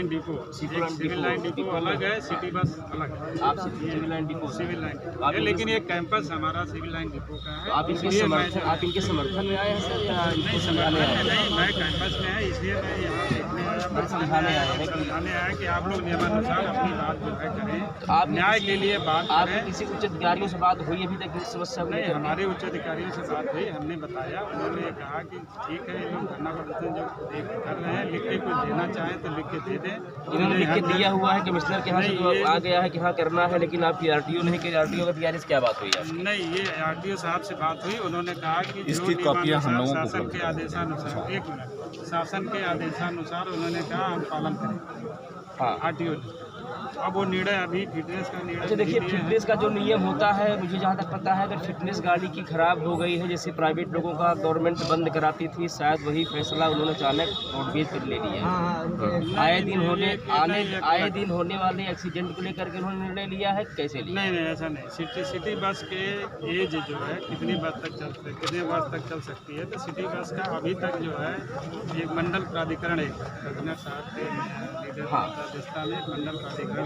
Line depot, civil line depot अलग है, city bus अलग है। आप सिविल लाइन डिपो है, लेकिन ये कैंपस हमारा सिविल लाइन डिपो का है। आप इनके समर्थन में आए हैं सर? नहीं, समर्थन में नहीं, मैं कैंपस में है, इसलिए मैं यहाँ समझाने आया कि आप लोग नियमानुसार अपनी बात जो है करें, आप न्याय के लिए बात करें। किसी उच्च अधिकारियों से बात हुई अभी तक इस समस्या को? नहीं, हमारे उच्च अधिकारियों से बात हुई, हमने बताया, उन्होंने कहा कि ठीक है, ये लोग धरना प्रदर्शन जो कर रहे हैं, लिख के कुछ देना चाहें तो लिख के दे दें। इन्होंने लिख के दिया हुआ है कमिश्नर के यहाँ से, तो आ गया है कि हाँ करना है, लेकिन आपकी आरटीओ नहीं कि आरटीओ का तैयारी से क्या बात हुई है? नहीं, ये आरटीओ साहब से बात हुई, उन्होंने कहा कि इसकी कॉपियां हम लोगों को शासन के आदेशानुसार, एक मिनट, शासन के आदेशानुसार उन्होंने कहा हम पालन करें। हाँ, आरटीओ अब वो निर्णय अभी फिटनेस का निर्णय। अच्छा देखिए, फिटनेस का जो नियम होता है, मुझे जहाँ तक पता है, अगर फिटनेस गाड़ी की खराब हो गई है, जैसे प्राइवेट लोगों का गवर्नमेंट बंद कराती थी, शायद वही फैसला उन्होंने अचानक रोडवेज पर ले लिया है। आए दिन होने वाले एक्सीडेंट को लेकर के उन्होंने निर्णय लिया है, कैसे लिया? नहीं, ऐसा नहीं। सिटी बस के एज जो है कितनी बस तक चल सकती है, तो सिटी बस का अभी तक जो है एक मंडल प्राधिकरण, एक कमिश्नर साहब के अध्यक्षता में मंडल प्राधिकरण,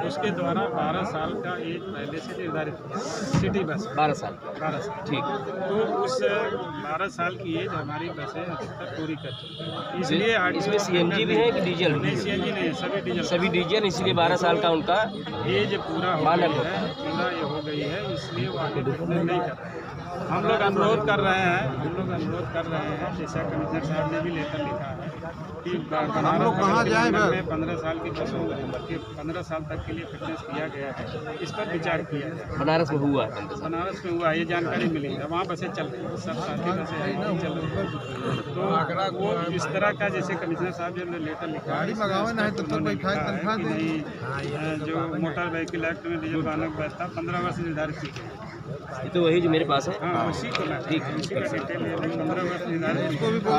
उसके द्वारा 12 साल का एज पहले से निर्धारित किया। सिटी बस 12 साल, ठीक। तो उस 12 साल की एज हमारी बसें अब तक पूरी कर चुकी है। इसलिए इसमें सीएनजी भी है कि डीजल? नहीं, सीएनजी नहीं, सभी डीजल, इसलिए 12 साल का उनका एज पूरा हो गई है, इसलिए वो आगे नहीं कर रहे हैं। हम लोग अनुरोध कर रहे हैं, जैसा कमिश्नर साहब ने भी लेटर लिखा है कि हम लोग कहाँ जाएं, 15 साल की बसों के 15 साल तक के लिए फिटनेस किया गया है, इस पर विचार किया जाए। बनारस में हुआ है? बनारस में हुआ, ये जानकारी मिली है, वहाँ बसें चल रही हैं, सब साथी बसें चल रही हैं। तो वो इस तरह का, जैसे कमिश्नर साहब जो लेटर लिखा है, नहीं, जो मोटर व्हीकल एक्ट में डीजल वाहनों की व्यवस्था 15 वर्ष निर्धारित की गई है। ये तो वही जो मेरे पास है। हाँ, उसी को मैं ठीक है, 15 वर्ष निर्धारित। इसको भी बोल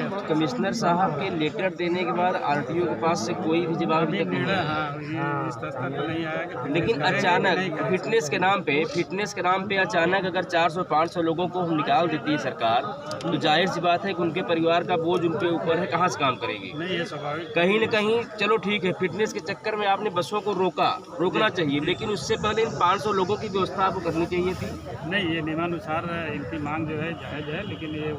दो कमिश्नर साहब के लेटर देने के बाद आरटीओ के पास से कोई भी जवाब नहीं नहीं आया। लेकिन अचानक फिटनेस के नाम पे अचानक अगर 400-500 लोगों को हम निकाल देती है सरकार, तो जाहिर सी बात है कि उनके परिवार का बोझ उनके ऊपर है, कहाँ से काम करेगी? नहीं, ये स्वाभाविक। कहीं न कहीं चलो ठीक है, फिटनेस के चक्कर में आपने बसों को रोकना चाहिए, लेकिन उससे पहले इन 500 लोगों की व्यवस्था आपको करनी चाहिए थी। नहीं, ये नियमानुसार इनकी मांग जो है जायज़ है, लेकिन ये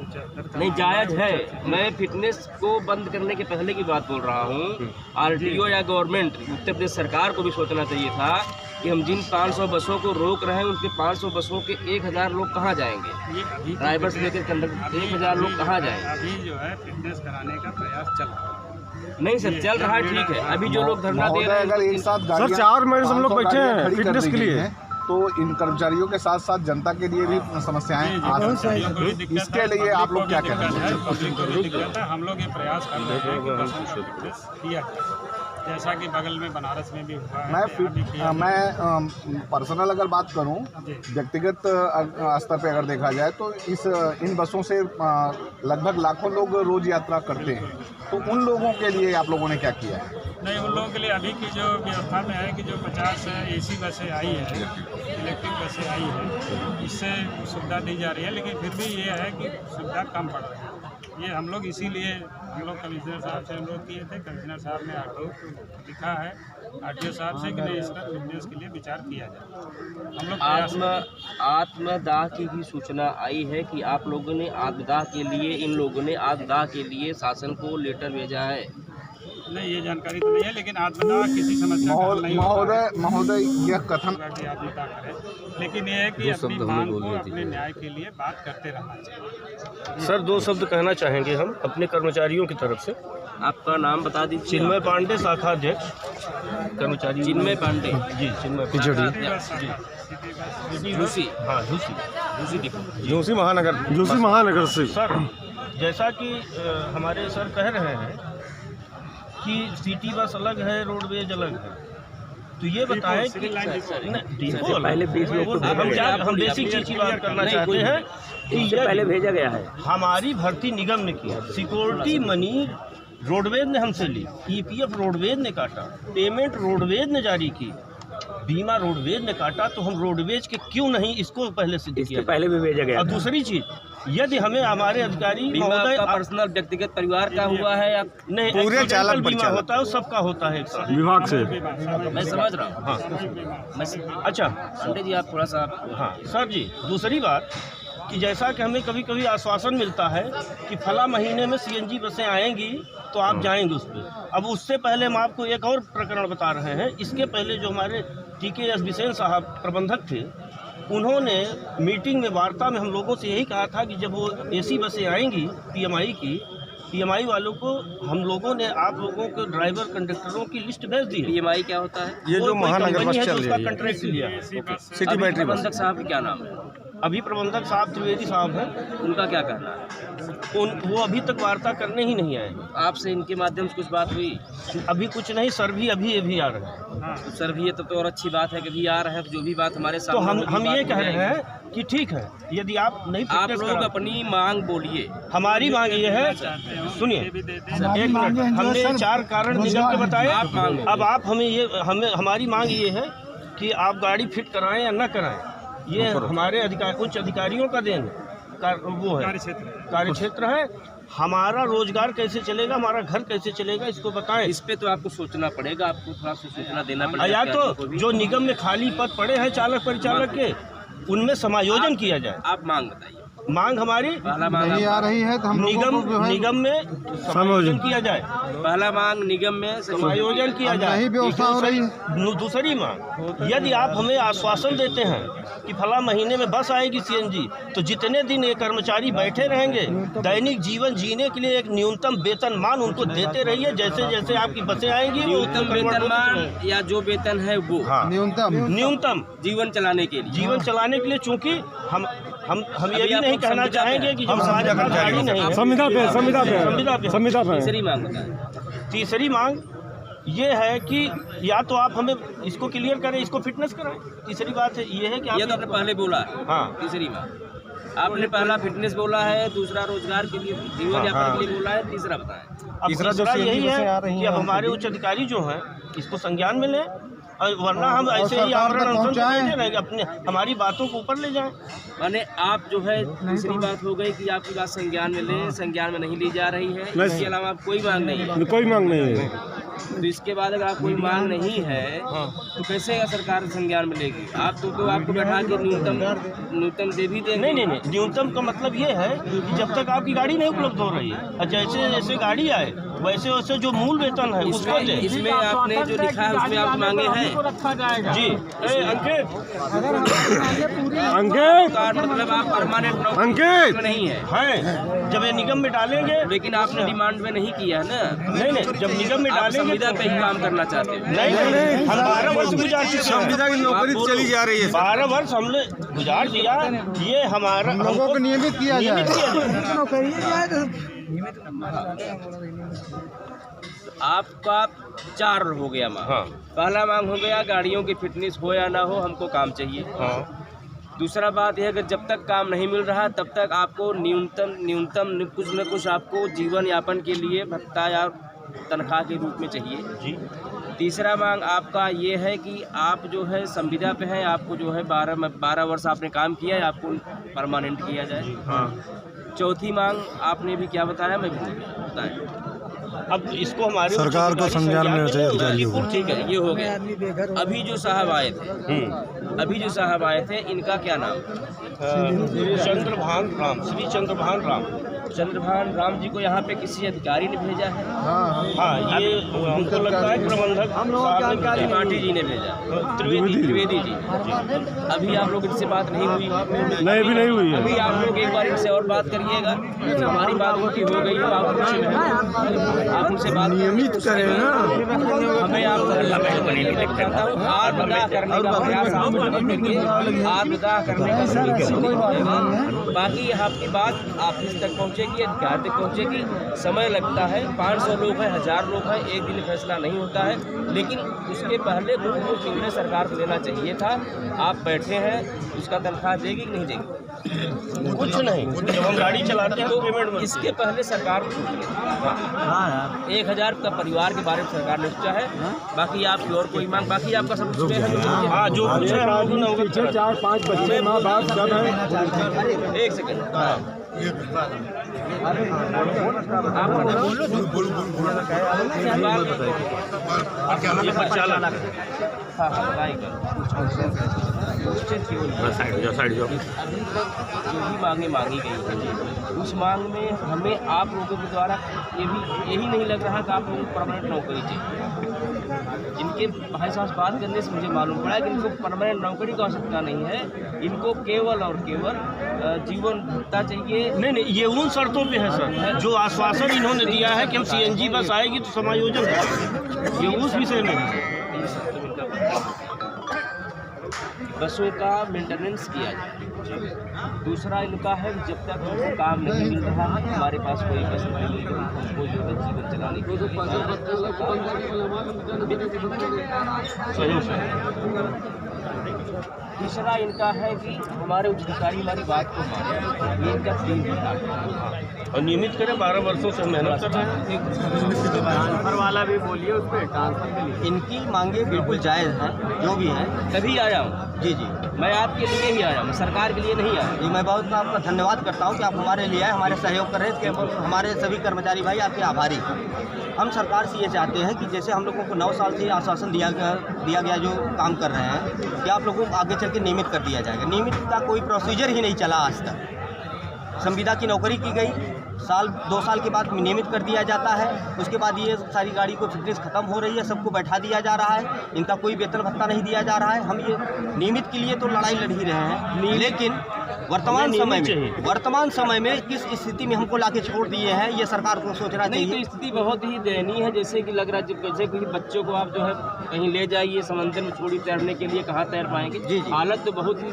नहीं जायज़ है। मैं फिटनेस को बंद करने के पहले की बात बोल रहा हूँ। आरटीओ या गवर्नमेंट उत्तर प्रदेश सरकार को भी सोचना चाहिए था कि हम जिन 500 बसों को रोक रहे हैं, उनके 500 बसों के 1000 लोग कहाँ जाएंगे? ड्राइवर से लेकर कंडक्टर 1000 लोग कहाँ जाएंगे? अभी जो है फिटनेस कराने का प्रयास चल रहा है। नहीं सर, चल रहा है, ठीक है। अभी जो लोग धरना दे रहे हैं, अगर एक साथ सर 4 महीने से हम लोग बैठे हैं फिटनेस के लिए, तो इन कर्मचारियों के साथ साथ जनता के लिए भी समस्याएं आ सकती हैं। इसके लिए आप लोग क्या कहते हैं? हम लोग ये प्रयास कर रहे हैं कि बसों को फिटनेस किया जाए, जैसा कि बगल में बनारस में भी हुआ है। मैं पर्सनल अगर बात करूं, व्यक्तिगत स्तर पे अगर देखा जाए तो इन बसों से लगभग लाखों लोग रोज यात्रा करते हैं, तो उन लोगों के लिए आप लोगों ने क्या किया है? नहीं, उन लोगों के लिए अभी की जो व्यवस्था में है कि जो 50 AC बसें आई है, इलेक्ट्रिक बसें आई है, इससे सुविधा दी जा रही है, लेकिन फिर भी ये है कि सुविधा कम पड़ रही है। ये हम लोग इसीलिए कमिश्नर साहब से अनुरोध किए थे, कमिश्नर साहब ने लिखा है आरटीओ साहब से कि नहीं, इसका फिटनेस के लिए विचार किया जाए। हम लोग आत्मदाह की भी सूचना आई है कि आप लोगों ने इन लोगों ने आत्मदाह के लिए शासन को लेटर भेजा है। नहीं, ये जानकारी तो नहीं है, लेकिन आत्मदाह किसी समस्या का हल नहीं महोदय यह कथन आत्मदाह करें, लेकिन ये है कि अपनी मांग को, अपने न्याय के लिए बात करते रहना चाहिए। सर 2 शब्द कहना चाहेंगे हम अपने कर्मचारियों की तरफ से। आपका नाम बता दीजिए। चिन्मय पांडे, शाखा अध्यक्ष कर्मचारी। चिन्मय पांडे जी, चिन्मय झूसी महानगर से। सर जैसा कि हमारे सर कह रहे हैं कि सिटी बस अलग है, रोडवेज अलग है, तो ये बताएं कि पहले हम बेसिक चीज की बात करना चाहते हैं कि ये पहले भेजा गया है, हमारी भर्ती निगम ने की, सिक्योरिटी मनी रोडवेज ने हमसे ली, EPF रोडवेज ने काटा, पेमेंट रोडवेज ने जारी की, बीमा रोडवेज ने काटा तो हम रोडवेज के क्यों नहीं इसको पहले सिद्ध किया? पहले भी भेजा गया। और दूसरी चीज, यदि हमें हमारे अधिकारी बीमा महोदय आपका पर्सनल व्यक्तिगत परिवार का हुआ है या नहीं, पूरे चालक बीमा होता है, सबका होता है एक साथ विभाग से। मैं समझ रहा हूँ। हाँ अच्छा संजय जी आप थोड़ा सा हाँ सर जी, दूसरी बात कि जैसा कि हमें कभी कभी आश्वासन मिलता है कि फला महीने में सीएनजी बसें आएंगी तो आप जाएंगे उस पर। अब उससे पहले हम आपको एक और प्रकरण बता रहे हैं। इसके पहले जो हमारे TKS बिसेन साहब प्रबंधक थे, उन्होंने मीटिंग में वार्ता में हम लोगों से यही कहा था कि जब वो AC बसें आएंगी PMI वालों को, हम लोगों ने आप लोगों को ड्राइवर कंडक्टरों की लिस्ट भेज दी है। PMI क्या होता है? ये जो महानगर बस चल रही है, कॉन्ट्रैक्ट लिया है। सिटी बैटरी बस। प्रबंधक साहब क्या नाम है? अभी प्रबंधक साहब त्रिवेदी साहब हैं, उनका क्या कहना है? वो अभी तक वार्ता करने ही नहीं आए। आपसे इनके माध्यम से कुछ बात हुई? अभी कुछ नहीं सर, भी अभी आ रहे हैं। तो सर भी ये तो और अच्छी बात है कि भी आ रहे हैं, तो जो भी बात हमारे तो सामने हम ये कह रहे हैं कि ठीक है, यदि आप नहीं आप फिटनेस लोग करा- अपनी मांग बोलिए। हमारी मांग ये है, सुनिए एक मिनट, हमने 4 कारण निगम के बताए। आप मांगो। अब आप हमें हमारी मांग ये है कि आप गाड़ी फिट कराएं या न कराएं, ये हमारे उच्च अधिकारियों का देन वो है, कार्य क्षेत्र है। हमारा रोजगार कैसे चलेगा, हमारा घर कैसे चलेगा, इसको बताएं। इस पे तो आपको सोचना पड़ेगा, आपको थोड़ा सा सूचना देना पड़ेगा। या अधिकारियों तो को भी। जो निगम में खाली पद पड़े हैं चालक परिचालक के, उनमें समायोजन किया जाए। आप मांग बताइए। मांग हमारी पहला मांग नहीं आ रही है तो हम निगम में समायोजन किया जाए, पहला मांग निगम में समायोजन किया जाए। नहीं व्यवस्था हो रही है। दूसरी मांग, यदि आप हमें आश्वासन देते हैं कि फला महीने में बस आएगी CNG, तो जितने दिन ये कर्मचारी बैठे रहेंगे, दैनिक जीवन जीने के लिए एक न्यूनतम वेतनमान उनको देते रहिए। जैसे जैसे आपकी बसें आएंगी, न्यूनतम वेतनमान या जो वेतन है वो हाँ, न्यूनतम जीवन चलाने के लिए। जीवन चलाने के लिए, चूंकि हम ये भी आप नहीं कहना संविदा चाहेंगे पे कि जब हमारे पास गाड़ी नहीं है। संविदा पे तीसरी मांग बताएं। तीसरी मांग ये है कि या तो आप हमें इसको क्लियर करें, इसको फिटनेस कराएं। तीसरी बात है ये है कि ये तो आप आपने पहले बोला है। हाँ, तीसरी मांग आपने पहला फिटनेस बोला है, दूसरा रोजगार के लिए, जीवन यापन के लिए बोला है, तीसरा बताएं। अब तीसरा यही है कि अब हमारे उच्च अधिकारी जो हैं इसको संज्ञान में लें, और वरना हम ऐसे ही आमरण अनशन पे बैठे रहेंगे, अपने हमारी बातों को ऊपर ले जाएं। माने आप जो है, तीसरी बात हो गई कि आपकी बात संज्ञान में ले, संज्ञान में नहीं ली जा रही है। इसके अलावा आप कोई मांग नहीं है। कोई मांग नहीं है। तो इसके बाद अगर आप कोई मांग नहीं है तो कैसे सरकार संज्ञान में लेगी? आप तो आपको बैठा के न्यूनतम दे भी देंगे। नहीं, न्यूनतम का मतलब ये है कि जब तक आपकी गाड़ी नहीं उपलब्ध हो रही है, और जैसे जैसे गाड़ी आए वैसे वैसे जो मूल वेतन है उसको दें। इसमें आपने जो लिखा है उसमें आप मांगे हैं जी। अंकित कार मतलब आप परमानेंट अंकित में नहीं है, जब ये निगम में डालेंगे, लेकिन आपने डिमांड में नहीं किया है ना। नहीं, जब निगम में आप डालेंगे संविदा पे ही काम करना चाहते हो। नहीं, हम 12 वर्ष गुजार चुके हैं। संविदा की नौकरी चली जा रही है। 12 वर्ष हमने गुजार दिया, ये हमारा लोगों को नियमित किया जाए। आपका 4 हो गया मांग। हाँ। पहला मांग हो गया गाड़ियों की फिटनेस हो या ना हो, हमको काम चाहिए। हाँ। दूसरा बात यह है कि जब तक काम नहीं मिल रहा तब तक आपको न्यूनतम कुछ न कुछ आपको जीवन यापन के लिए भत्ता या तनख्वाह के रूप में चाहिए जी। तीसरा मांग आपका ये है कि आप जो है संविदा पे हैं, आपको जो है 12 वर्ष आपने काम किया है, आपको परमानेंट किया जाए। हाँ। चौथी मांग आपने भी क्या बताया, मैं भूल गया, बताएं। अब इसको हमारे सरकार को संज्ञान में चाहिए। ठीक है, ये हो गया। अभी जो साहब आए थे, इनका क्या नाम? चंद्रभान राम, श्री चंद्रभान राम। चंद्रभान राम जी को यहाँ पे किसी अधिकारी ने भेजा है? हाँ, ये हमको लगता है प्रबंधक त्रिपाठी जी ने भेजा, त्रिवेदी जी। अभी आप लोग इनसे बात नहीं हुई? नहीं, भी नहीं हुई है। अभी आप लोग एक बार इनसे और बात करिएगा। हमारी बात उनकी हो गई हो, आप उनसे बात नियमित करें ना। हमें आप आत्मदाह करने का प्रयास आत्मदाह करने का। बाकी आपकी बात ऑफिस तक पहुँचे पहुँचेगी, अधिकार तक पहुँचेगी। समय लगता है, 500 लोग हैं, 1000 लोग हैं, एक दिन फैसला नहीं होता है, लेकिन उसके पहले कुछ निर्णय सरकार को लेना चाहिए था। आप बैठे हैं, उसका तनख्वाह देगी कि नहीं देगी? कुछ नहीं, जब हम गाड़ी चलाते हैं तो पेमेंट में इसके पहले सरकार को 1000 का परिवार के बारे में सरकार ने सोचा है। बाकी आपकी और कोई मांग, बाकी आपका सब कुछ है। हाँ, जो कुछ है पीछे 4-5 बच्चे माँ बाप सब हैं। एक सेकंड, ये पर्चा लाना जो भी मांगे मांगी गई है, उस मांग में हमें आप लोगों के द्वारा यही नहीं लग रहा कि आप लोगों को परमानेंट नौकरी चाहिए। इनके भाई साहब बात करने से मुझे मालूम पड़ा कि इनको परमानेंट नौकरी की आवश्यकता नहीं है, इनको केवल और केवल जीवन भत्ता चाहिए। नहीं, ये उन शर्तों पे है सर, जो आश्वासन इन्होंने दिया है कि हम CNG बस आएगी तो समायोजन है, ये उस विषय में है। बसों का मेंटेनेंस किया जाए। दूसरा इनका है कि जब तक हमको काम नहीं मिल रहा है, हमारे पास कोई बस नहीं मिल रही, हमको जो है जीवन चलाने के लिए तीसरा इनका है कि हमारे उच्च अधिकारी हमारी बात को माने, ये इनका 3 घंटा और नियमित करें। 12 वर्षों से मेहनत कर रहे हैं। ट्रांसफर वाला भी बोलिए, उस पर ट्रांसफर के लिए इनकी मांगे बिल्कुल जायज़ हैं, जो भी हैं। तभी आया हूँ जी, मैं आपके लिए ही आया हूँ, सरकार के लिए नहीं आया। जी, मैं बहुत आपका धन्यवाद करता हूँ कि आप हमारे लिए आए, हमारे सहयोग कर रहे हैं। हमारे सभी कर्मचारी भाई आपके आभारी हैं। हम सरकार से ये चाहते हैं कि जैसे हम लोगों को 9 साल से आश्वासन दिया गया जो काम कर रहे हैं, कि आप लोगों को आगे चल के नियमित कर दिया जाएगा। नियमित का कोई प्रोसीजर ही नहीं चला आज तक। संविदा की नौकरी की गई, 2 साल के बाद नियमित कर दिया जाता है। उसके बाद ये सारी गाड़ी को फिटनेस खत्म हो रही है, सबको बैठा दिया जा रहा है, इनका कोई वेतन भत्ता नहीं दिया जा रहा है। हम ये नियमित के लिए तो लड़ाई लड़ ही रहे हैं, लेकिन वर्तमान समय में किस स्थिति में हमको लाके छोड़ दिए हैं, ये सरकार को सोचना चाहिए। तो स्थिति बहुत ही दयनीय है। जैसे कि लग रहा है जैसे कि बच्चों को आप जो है कहीं ले जाइए समंदर में छोड़ी तैरने के लिए, कहाँ तैर पाएंगे? जी, हालत तो बहुत ही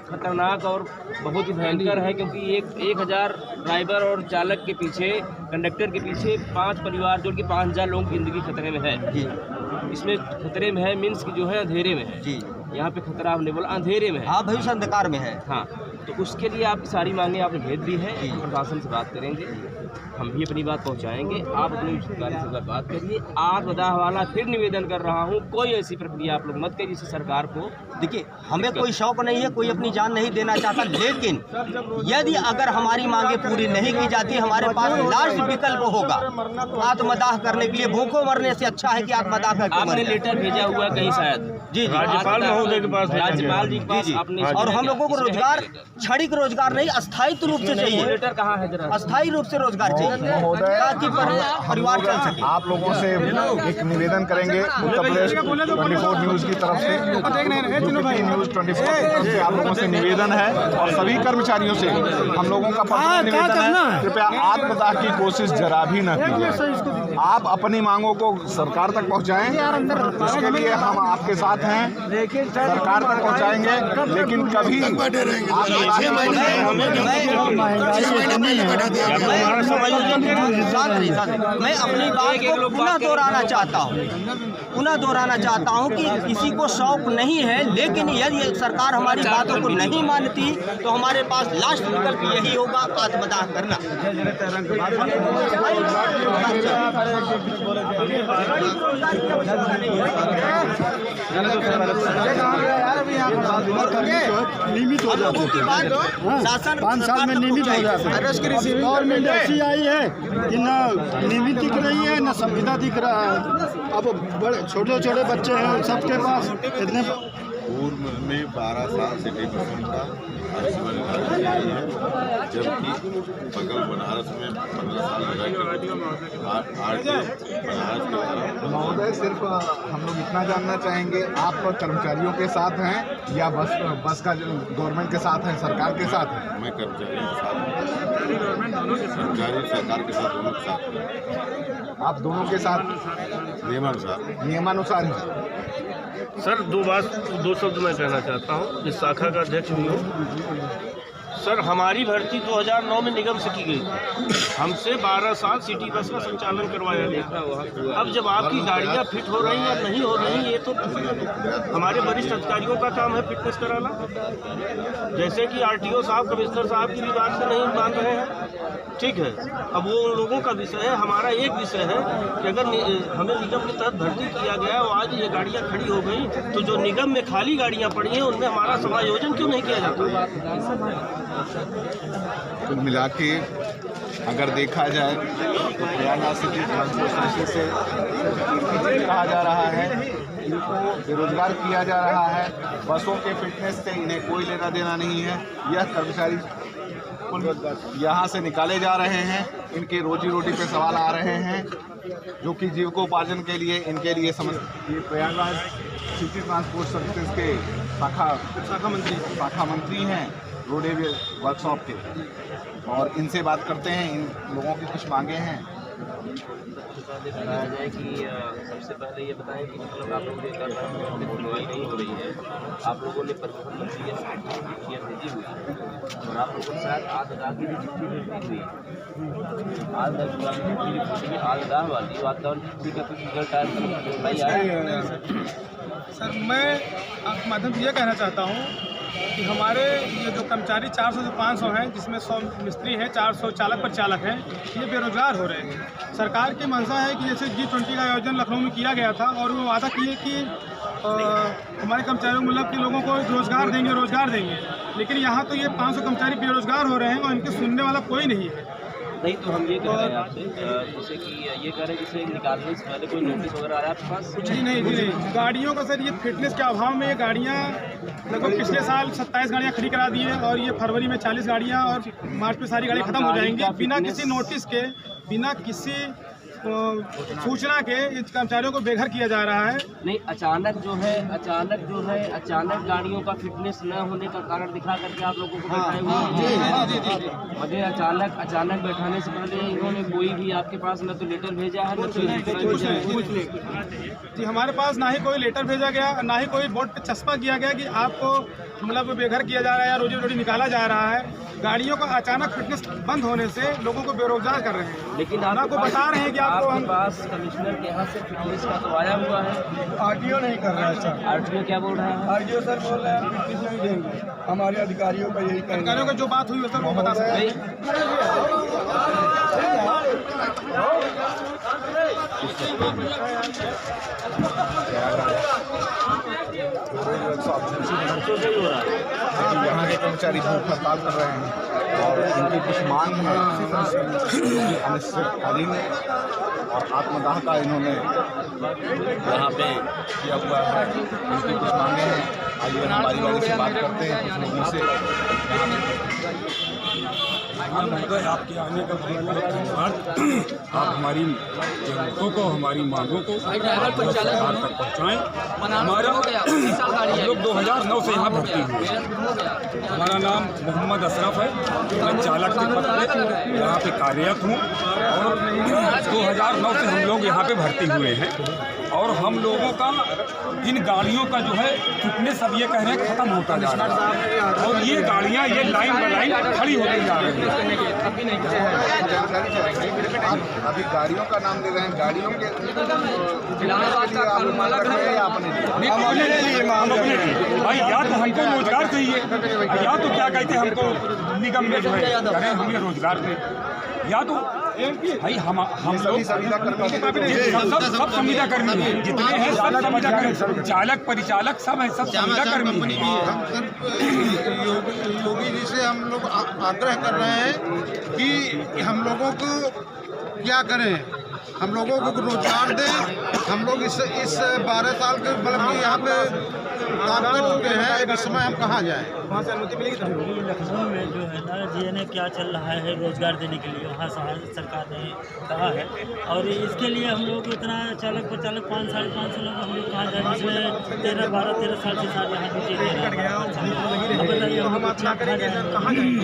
खतरनाक और बहुत ही भयंकर है, क्योंकि 1000 ड्राइवर और चालक के पीछे, कंडक्टर के पीछे 5 परिवार जोड़ के 5000 लोगों की ज़िंदगी खतरे में है। जी, इसमें खतरे में है, मीन्स की जो है अंधेरे में है। जी, यहाँ पे खतरा आपने बोला अंधेरे में है। हाँ, भविष्य अंधकार में है। हाँ, तो उसके लिए आपकी सारी मांगें आपने भेज दी है, प्रशासन से बात करेंगे, हम भी अपनी बात पहुंचाएंगे। आप अपनी अधिकारी से बात करिए। आत्मदाह वाला फिर निवेदन कर रहा हूं, कोई ऐसी प्रक्रिया आप लोग मत करिए जिससे सरकार को। देखिए, हमें कोई शौक नहीं है, कोई अपनी जान नहीं देना चाहता, लेकिन यदि अगर हमारी मांगें पूरी नहीं की जाती, हमारे पास लास्ट विकल्प होगा आत्मदाह करने के लिए। भूखों मरने से अच्छा है कि आत्मदाह करके। आपने लेटर भेजा हुआ कहीं शायद? जी, राज्यपाल महोदय के पास, राज्यपाल जी के पास आपने। और हम लोगों को रोजगार, क्षणिक रोजगार नहीं, अस्थायी रूप से चाहिए। लेटर कहाँ है जरा? अस्थायी रूप से रोजगार चाहिए ताकि परिवार चल सके। आप लोगों से एक निवेदन करेंगे उत्तर प्रदेश 24 न्यूज़ की तरफ से, यूपी न्यूज़ 24 की तरफ से आप लोगों से निवेदन है, और सभी कर्मचारियों से हम लोगों का निवेदन है, कृपया आत्मदाह की कोशिश जरा भी न कीजिए। आप अपनी मांगों को सरकार तक पहुँचाएं, इसके लिए हम आपके साथ हैं, सरकार तक पहुँचाएंगे, लेकिन कभी मैं अपनी बात को पुनः दोहराना चाहता हूँ कि किसी को शौक नहीं है, लेकिन यदि सरकार हमारी बातों को नहीं मानती तो हमारे पास लास्ट विकल्प यही होगा, आत्मदाह करना। नियमित हो जाते हैं, 5 साल में नियमित हो जाते हैं। गवर्नमेंट ऐसी आई है कि न नियमित दिख रही है, न संविदा दिख रहा है। अब बड़े छोटे छोटे बच्चे हैं, सबके पास इतने। पूर्व में 12 साल सिटी बसों का जबकि बगल बनारस में 15 साल लगा। महोदय, सिर्फ हम लोग इतना जानना चाहेंगे, आप कर्मचारियों के साथ हैं या बस का गवर्नमेंट के साथ हैं, सरकार के साथ हैं? मैं कर्मचारियों के साथ, सरकारी सरकार के साथ, दोनों के साथ। आप दोनों के साथ नियमानुसार हैं? सर, 2 शब्द मैं कहना चाहता हूँ। इस शाखा का अध्यक्ष भी हूँ। सर हमारी भर्ती 2009 में निगम से की गई थी। हमसे 12 साल सिटी बस का संचालन करवाया गया। अब जब आपकी गाड़ियाँ फिट हो रही या नहीं हो रही, ये तो हमारे वरिष्ठ अधिकारियों का काम है फिटनेस कराना। जैसे कि आरटीओ साहब, कमिश्नर साहब की भी बात से नहीं मान रहे हैं, ठीक है। अब वो उन लोगों का विषय है, हमारा एक विषय है कि अगर हमें निगम के तहत भर्ती किया गया और आज ये गाड़ियाँ खड़ी हो गई, तो जो निगम में खाली गाड़ियाँ पड़ी हैं उनमें हमारा समायोजन क्यों नहीं किया जाता? कुल मिला के अगर देखा जाए तो प्रयागराज सिटी ट्रांसपोर्ट से कहा जा रहा है, इनको बेरोजगार किया जा रहा है। बसों के फिटनेस से इन्हें कोई लेना देना नहीं है। यह कर्मचारी यहाँ से निकाले जा रहे हैं, इनके रोजी रोटी पे सवाल आ रहे हैं, जो कि जीविकोपार्जन के लिए इनके लिए ये प्रयागराज सिटी ट्रांसपोर्ट सर्विसेज के शाखा मंत्री हैं रोडवेज वर्कशॉप के, और इनसे बात करते हैं। इन लोगों की कुछ मांगे हैं। बताया जाए कि सबसे पहले ये बताएं कि मतलब आप लोग ये कर रहे हैं, सुनवाई नहीं हो रही है, आप लोगों ने परिवहन मंत्री की भेजी हुई है और आप लोगों ने शायद आदगाह की भी चिट्ठी भेजी हुई है। आदगाह वाली वातावरण चिट्ठी का कुछ रिजल्ट आया? सर मैं आपके माध्यम से ये कहना चाहता हूँ कि हमारे ये जो कर्मचारी 400 से 500 हैं, जिसमें 100 मिस्त्री हैं, 400 चालक पर चालक हैं, ये बेरोजगार हो रहे हैं। सरकार की मंशा है कि जैसे G20 का आयोजन लखनऊ में किया गया था और वो वादा किए कि हमारे कर्मचारियों मतलब कि लोगों को रोज़गार देंगे, लेकिन यहाँ तो ये 500 कर्मचारी बेरोजगार हो रहे हैं और इनके सुनने वाला कोई नहीं है। नहीं तो हम ये कह रहे हैं आपसे, जैसे कि ये कह रहे हैं जैसे निकालने से पहले कोई नोटिस वगैरह आया आपके पास? कुछ नहीं। गाड़ियों का सर ये फिटनेस के अभाव में ये गाड़ियाँ लगभग पिछले साल 27 गाड़ियाँ खड़ी करा दी है और ये फरवरी में 40 गाड़ियाँ और मार्च में सारी गाड़ियाँ खत्म हो जाएंगी। बिना किसी नोटिस के, बिना किसी सूचना के इन कर्मचारियों को बेघर किया जा रहा है। नहीं, अचानक गाड़ियों का फिटनेस न होने का कारण दिखा करके आप लोगों को बैठाए हुए मुझे अचानक बैठाने से पहले इन्होंने कोई भी आपके पास न तो लेटर भेजा है, न तो जी हमारे पास ना ही कोई लेटर भेजा गया, ना ही कोई बोर्ड पे चस्पा किया गया कि आपको मतलब बेघर किया जा रहा है या रोजी रोटी निकाला जा रहा है। गाड़ियों का अचानक फिटनेस बंद होने से लोगों को बेरोजगार कर रहे हैं। लेकिन आपको बता रहे हैं कि आपको आपके पास कमिश्नर के यहाँ से फिटनेस का तो आया हुआ है, आरटीओ नहीं कर रहा है सर। आरटीओ क्या बोल रहा है? आरटीओ सर बोल रहे हैं फिटनेस नहीं देंगे। हमारे अधिकारियों का यही कहना है। अधिकारियों का जो बात हुई है सर वो बता सकते हैं। यहाँ के कर्मचारी भूख हड़ताल कर रहे हैं और इनकी कुछ मांग है अनिश्चितकालीन और आत्मदाह का इन्होंने यहाँ पे किया हुआ है। इनकी कुछ मांगे हैं, आइए हमारी बारी से बात करते हैं कुछ लोगों से। महोदय, आपके आने का बहुत बहुत धन्यवाद। आप हमारी जरूरतों को, हमारी मांगों को सरकार तक पहुँचाएँ। हमारा हम लोग 2009 से यहाँ भर्ती हुए। हमारा नाम मोहम्मद अशरफ है, मैं चालक के पद पे यहाँ पे कार्यरत हूँ और 2009 से हम लोग यहाँ पे भर्ती हुए हैं और हम लोगों का इन गाड़ियों का जो है फिटनेस अब ये कह रहे हैं ख़त्म होता जा रहा है और ये गाड़ियाँ ये लाइन बाई लाइन खड़ी होती जा रही हैं। अभी गाड़ियों का नाम ले रहे हैं, गाड़ियों के भाई या तो हमको रोजगार चाहिए या तो क्या कहते हैं हमको निगम में जो है करें हमें रोजगार दें, या तो भाई हम लोग सब संविदा कर्मी हैं, जितने हैं सब संविदा कर्मी, चालक परिचालक सब हैं, सब संविदा कर्मी हैं। योगी जी से हम लोग आग्रह कर रहे हैं कि हम लोगों को क्या करें, हम लोगों को रोजगार दें। हम लोग इस 12 साल के मतलब कि यहाँ पे काम कर चुके हैं, इस समय हम कहाँ जाएँ? वहाँ से अनुमति मिलेगी तभी। लखनऊ में जो है ना GNA क्या चल रहा है रोज़गार देने के लिए, वहाँ सरकार ने कहा है और इसके लिए हम लोग इतना चालक पर चालक 500 साढ़े 500 लोग हम लोग कहाँ जाए, जिसमें 13 साल से साल यहाँ नीचे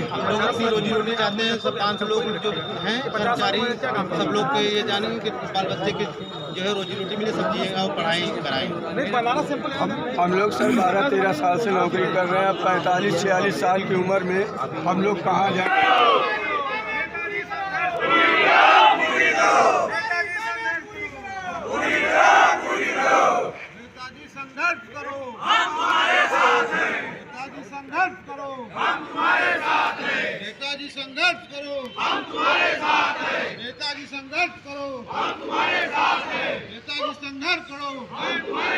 हम लोग अपनी रोजी रोटी चाहते हैं। सब 500 लोग जो हैं कर्मचारी सब लोग के ये जाने उनके बाल बच्चे के जो है रोजी रोटी मिले, सब्जी और पढ़ाई कराएं। हम लोग सर 12-13 साल से नौकरी कर रहे हैं। अब 45-46 साल की उम्र में हम लोग कहाँ जाएं? संघर्ष करो, हम तुम्हारे साथ हैं। नेताजी संघर्ष करो, हम तुम्हारे साथ हैं। नेताजी संघर्ष करो, हम तुम्हारे साथ हैं। नेताजी संघर्ष करो, हम तुम्हारे साथ हैं। नेताजी संघर्ष करो, हम तुम्हारे